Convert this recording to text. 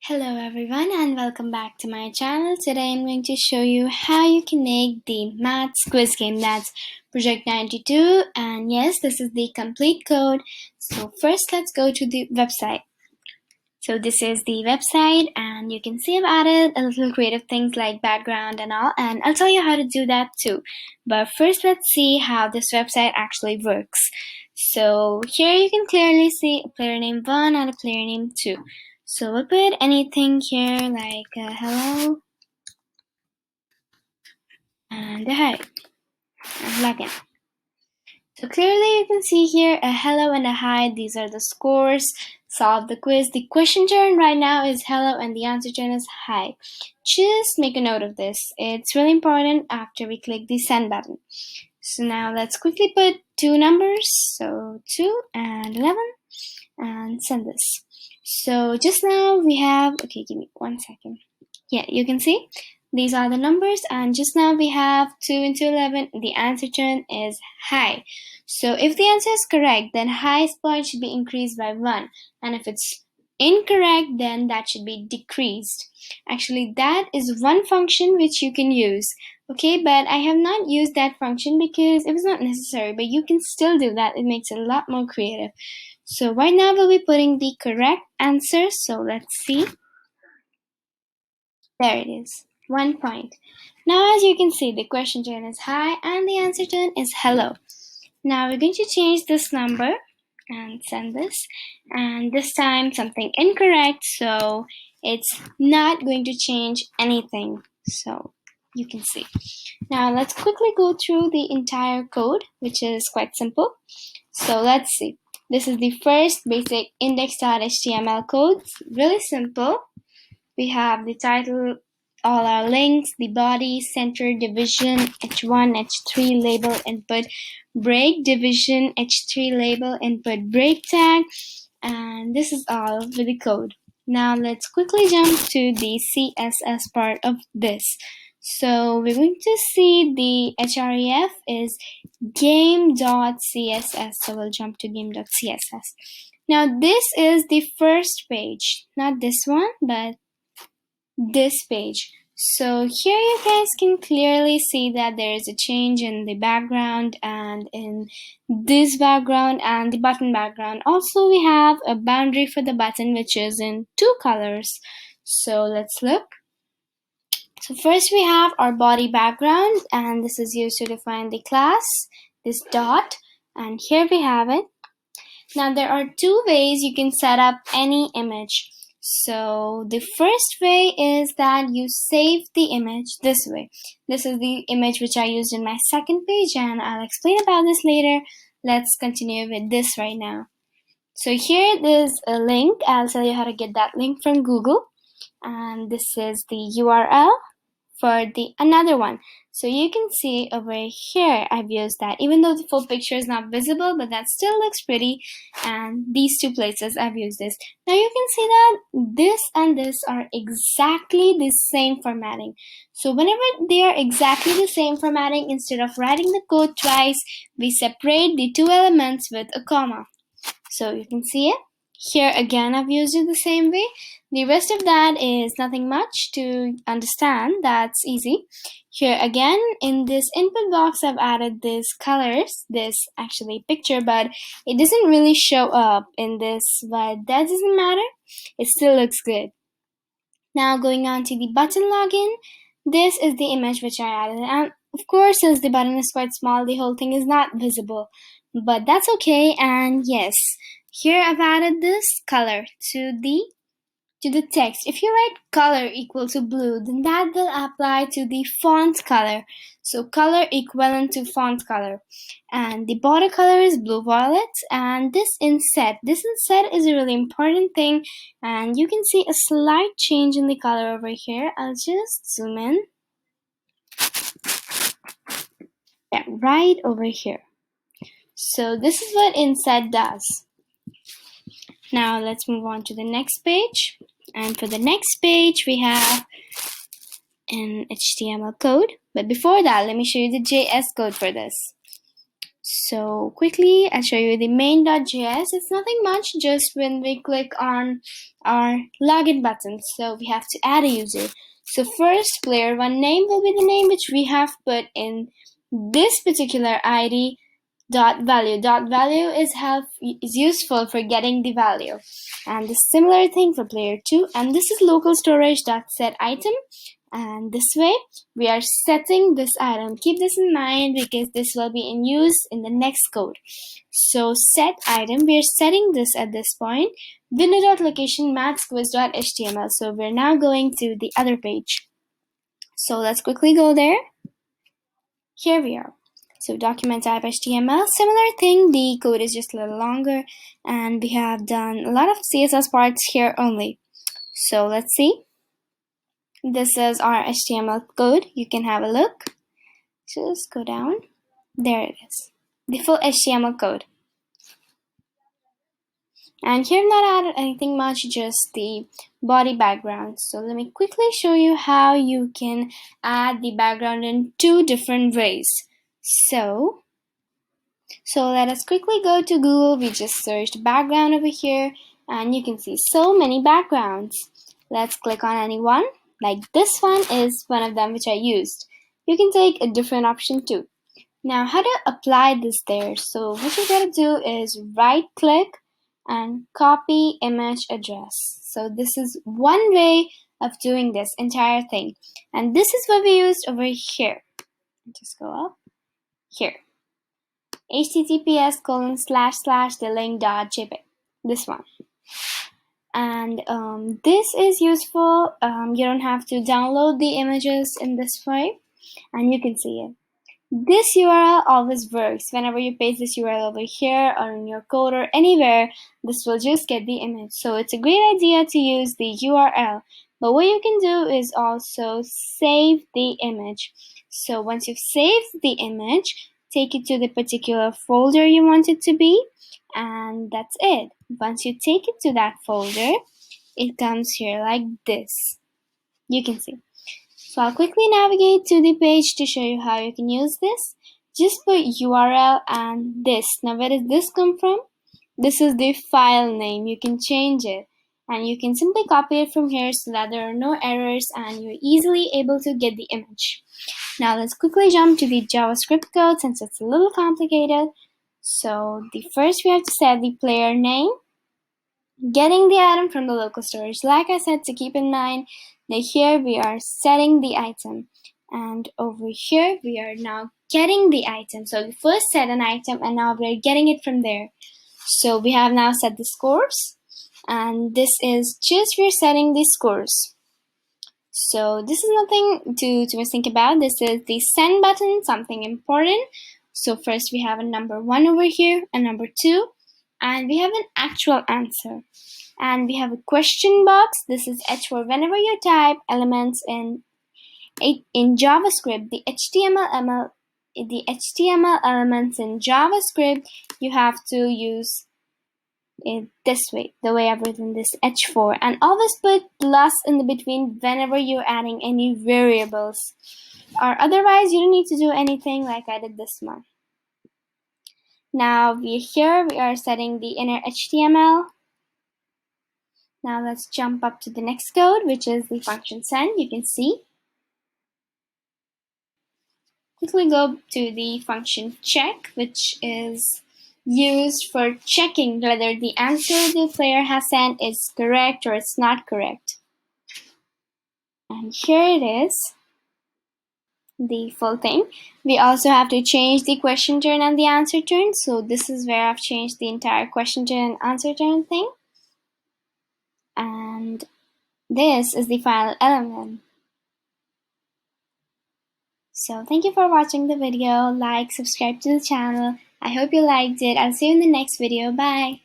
Hello everyone and welcome back to my channel. Today I'm going to show you how you can make the maths quiz game. That's Project 92, and yes, this is the complete code. So first let's go to the website. So this is the website, and you can see I've added a little creative things like background and all, and I'll tell you how to do that too. But first let's see how this website actually works. So here you can clearly see a player name 1 and a player name 2. So we'll put anything here like hello and a hi and login. So clearly you can see here a hello and a hi. These are the scores. Solve the quiz. The question turn right now is hello and the answer turn is hi. Just make a note of this. It's really important after we click the send button. So now let's quickly put two numbers. So 2 and 11 and send this. So just now we have, okay, give me 1 second. Yeah, you can see these are the numbers, and just now we have 2 into 11. The answer turn is hi. So if the answer is correct, then highest point should be increased by 1, and if it's incorrect, then that should be decreased. Actually, that is one function which you can use. Okay, but I have not used that function because it was not necessary, but you can still do that. It makes it a lot more creative. So right now we'll be putting the correct answer. So let's see. There it is. 1 point. Now as you can see, the question turn is hi and the answer turn is hello. Now we're going to change this number and send this. And this time something incorrect, so it's not going to change anything. So you can see. Now let's quickly go through the entire code, which is quite simple. So let's see. This is the first basic index.html code. It's really simple. We have the title, all our links, the body, center, division, h1, h3, label, input, break, division, h3, label, input, break tag, and this is all with the code. Now let's quickly jump to the CSS part of this. So we're going to see the href is game.css. So we'll jump to game.css. Now this is the first page, not this one, but this page. So here you guys can clearly see that there is a change in the background and in this background and the button background. Also we have a boundary for the button which is in 2 colors. So let's look. So first we have our body background, and this is used to define the class, this dot, and here we have it. Now there are 2 ways you can set up any image. So the first way is that you save the image this way. This is the image which I used in my second page, and I'll explain about this later. Let's continue with this right now. So here there's a link. I'll tell you how to get that link from Google. And this is the URL for the another one. So you can see over here I've used that, even though the full picture is not visible, but that still looks pretty, and these 2 places I've used this. Now you can see that this and this are exactly the same formatting. So whenever they are exactly the same formatting, instead of writing the code twice, we separate the 2 elements with a comma. So you can see it. Here again I've used it the same way. The rest of that is nothing much to understand. That's easy. Here again in this input box I've added these colors, this actually picture, but it doesn't really show up in this, but that doesn't matter. It still looks good. Now going on to the button login, this is the image which I added, and of course since the button is quite small, the whole thing is not visible, but that's okay. And yes, here I've added this color to the text. If you write color equal to blue, then that will apply to the font color. So color equivalent to font color. And the border color is blue violet, and this inset. This inset is a really important thing, and you can see a slight change in the color over here. I'll just zoom in. Yeah, right over here. So this is what inset does. Now let's move on to the next page. And for the next page, we have an HTML code. But before that, let me show you the JS code for this. So quickly, I'll show you the main.js. It's nothing much, just when we click on our login button. So we have to add a user. So first, player one name will be the name which we have put in this particular ID. Dot value is useful for getting the value, and the similar thing for player 2, and this is local storage dot set item, and this way we are setting this item. Keep this in mind because this will be in use in the next code. So set item, we are setting this at this point. Window.location max quiz.html. So we're now going to the other page. So let's quickly go there. Here we are. So document type HTML, similar thing, the code is just a little longer, and we have done a lot of CSS parts here only. So let's see. This is our HTML code. You can have a look. Just go down. There it is. The full HTML code. And here I've not added anything much, just the body background. So let me quickly show you how you can add the background in 2 different ways. So let us quickly go to Google. We just searched background over here, and you can see so many backgrounds. Let's click on any one. Like this one is one of them which I used. You can take a different option too. Now, how to apply this there? So what you gotta do is right click and copy image address. So this is one way of doing this entire thing. And this is what we used over here. Just go up here. https://thelink.jpg, this one. And this is useful. You don't have to download the images in this way, and you can see it. This URL always works. Whenever you paste this URL over here or in your code or anywhere, this will just get the image. So it's a great idea to use the URL. But what you can do is also save the image. So once you've saved the image, take it to the particular folder you want it to be, and that's it. Once you take it to that folder, it comes here like this. You can see. So I'll quickly navigate to the page to show you how you can use this. Just put URL and this. Now where does this come from? This is the file name. You can change it, and you can simply copy it from here so that there are no errors and you're easily able to get the image. Now let's quickly jump to the JavaScript code since it's a little complicated. So the first we have to set the player name, getting the item from the local storage. Like I said, to keep in mind that here we are setting the item, and over here we are now getting the item. So we first set an item and now we're getting it from there. So we have now set the scores, and this is just we're setting the scores. So this is nothing to think about. This is the send button, something important. So first we have a number 1 over here, a number 2, and we have an actual answer. And we have a question box. This is H for whenever you type elements in JavaScript, the HTML elements in JavaScript, you have to use it this way, the way I've written this H4, and always put plus in the between whenever you're adding any variables, or otherwise you don't need to do anything like I did this one. Now we are setting the inner HTML. Now let's jump up to the next code, which is the function send. You can see. Quickly go to the function check, which is used for checking whether the answer the player has sent is correct or it's not correct. And here it is, the full thing. We also have to change the question turn and the answer turn. So this is where I've changed the entire question turn and answer turn thing. And this is the final element. So thank you for watching the video. Like, subscribe to the channel. I hope you liked it. I'll see you in the next video. Bye.